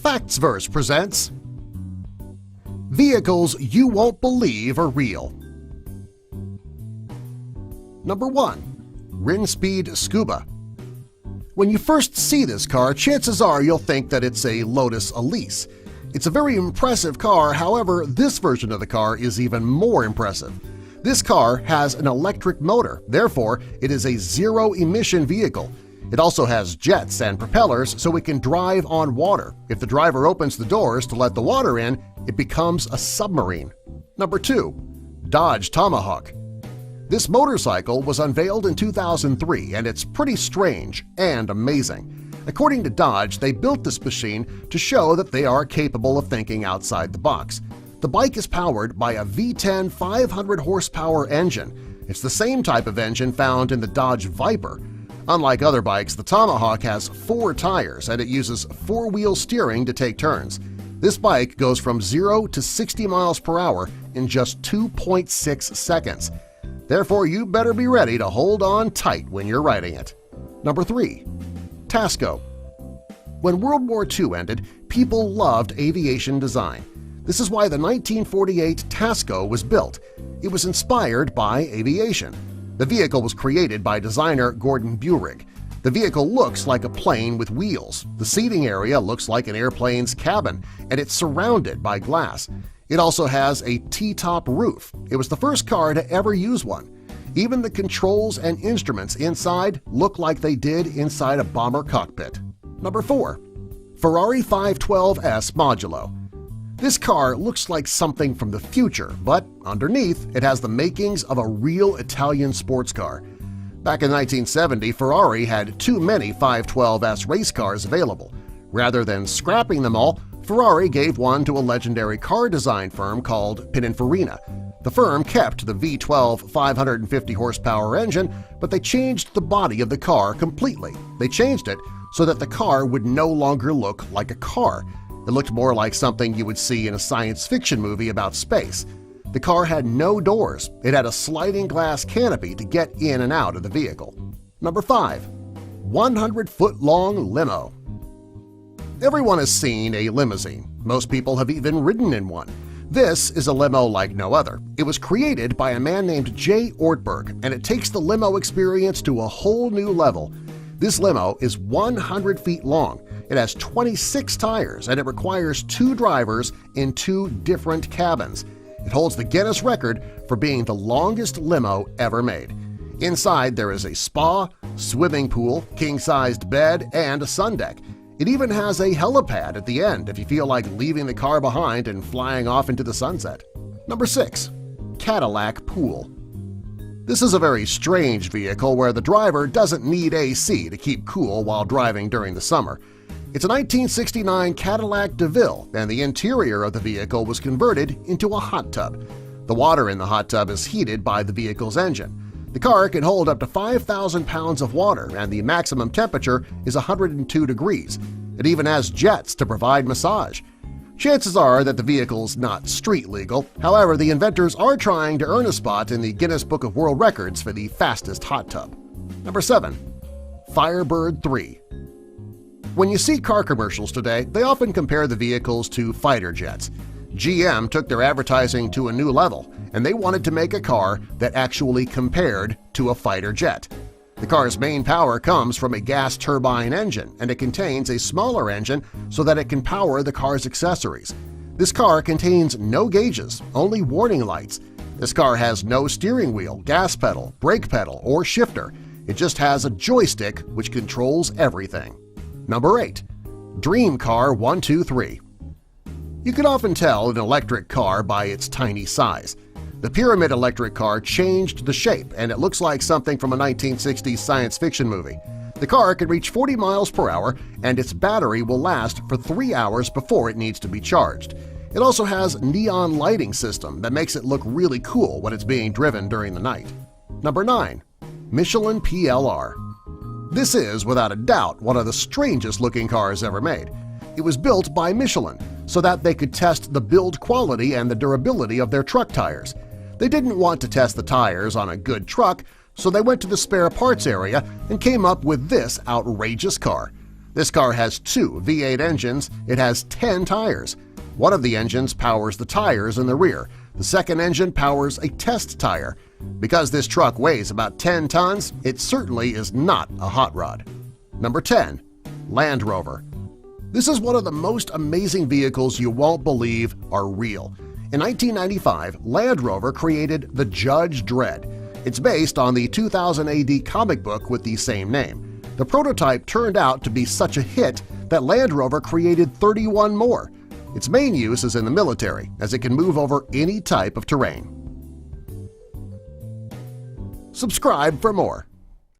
Factsverse presents Vehicles You Won't Believe Are Real. Number 1. Rinspeed Scuba. When you first see this car, chances are you'll think that it's a Lotus Elise. It's a very impressive car, however, this version of the car is even more impressive. This car has an electric motor, therefore it is a zero-emission vehicle. It also has jets and propellers so it can drive on water. If the driver opens the doors to let the water in, it becomes a submarine. Number 2. Dodge Tomahawk. This motorcycle was unveiled in 2003 and it's pretty strange and amazing. According to Dodge, they built this machine to show that they are capable of thinking outside the box. The bike is powered by a V10 500-horsepower engine. It's the same type of engine found in the Dodge Viper. Unlike other bikes, the Tomahawk has 4 tires and it uses 4-wheel steering to take turns. This bike goes from 0 to 60 miles per hour in just 2.6 seconds. Therefore, you better be ready to hold on tight when you're riding it. Number 3. Tasco. When World War II ended, people loved aviation design. This is why the 1948 Tasco was built. It was inspired by aviation. The vehicle was created by designer Gordon Burig. The vehicle looks like a plane with wheels. The seating area looks like an airplane's cabin, and it's surrounded by glass. It also has a T-top roof. It was the first car to ever use one. Even the controls and instruments inside look like they did inside a bomber cockpit. Number 4. Ferrari 512S Modulo. This car looks like something from the future, but underneath it has the makings of a real Italian sports car. Back in 1970, Ferrari had too many 512S race cars available. Rather than scrapping them all, Ferrari gave one to a legendary car design firm called Pininfarina. The firm kept the V12 550-horsepower engine, but they changed the body of the car completely. They changed it so that the car would no longer look like a car. It looked more like something you would see in a science fiction movie about space. The car had no doors. It had a sliding glass canopy to get in and out of the vehicle. Number 5. 100-foot-long limo. Everyone has seen a limousine. Most people have even ridden in one. This is a limo like no other. It was created by a man named Jay Ortberg, and it takes the limo experience to a whole new level. This limo is 100 feet long. It has 26 tires, and it requires 2 drivers in 2 different cabins. It holds the Guinness record for being the longest limo ever made. Inside there is a spa, swimming pool, king-sized bed, and a sun deck. It even has a helipad at the end if you feel like leaving the car behind and flying off into the sunset. Number 6. Cadillac Pool. This is a very strange vehicle where the driver doesn't need AC to keep cool while driving during the summer. It's a 1969 Cadillac DeVille, and the interior of the vehicle was converted into a hot tub. The water in the hot tub is heated by the vehicle's engine. The car can hold up to 5,000 pounds of water, and the maximum temperature is 102 degrees. It even has jets to provide massage. Chances are that the vehicle's not street legal. However, the inventors are trying to earn a spot in the Guinness Book of World Records for the fastest hot tub. Number 7. Firebird 3. When you see car commercials today, they often compare the vehicles to fighter jets. GM took their advertising to a new level, and they wanted to make a car that actually compared to a fighter jet. The car's main power comes from a gas turbine engine, and it contains a smaller engine so that it can power the car's accessories. This car contains no gauges, only warning lights. This car has no steering wheel, gas pedal, brake pedal, or shifter. It just has a joystick which controls everything. Number 8. Dream Car 123. You can often tell an electric car by its tiny size. The Pyramid electric car changed the shape, and it looks like something from a 1960s science fiction movie. The car can reach 40 miles per hour, and its battery will last for 3 hours before it needs to be charged. It also has a neon lighting system that makes it look really cool when it's being driven during the night. Number 9. Michelin PLR. This is, without a doubt, one of the strangest-looking cars ever made. It was built by Michelin so that they could test the build quality and the durability of their truck tires. They didn't want to test the tires on a good truck, so they went to the spare parts area and came up with this outrageous car. This car has 2 V8 engines. It has 10 tires. One of the engines powers the tires in the rear. The second engine powers a test tire. Because this truck weighs about 10 tons, it certainly is not a hot rod. Number 10. Land Rover. This is one of the most amazing vehicles you won't believe are real. In 1995, Land Rover created the Judge Dredd. It's based on the 2000 AD comic book with the same name. The prototype turned out to be such a hit that Land Rover created 31 more. Its main use is in the military, as it can move over any type of terrain. Subscribe for more.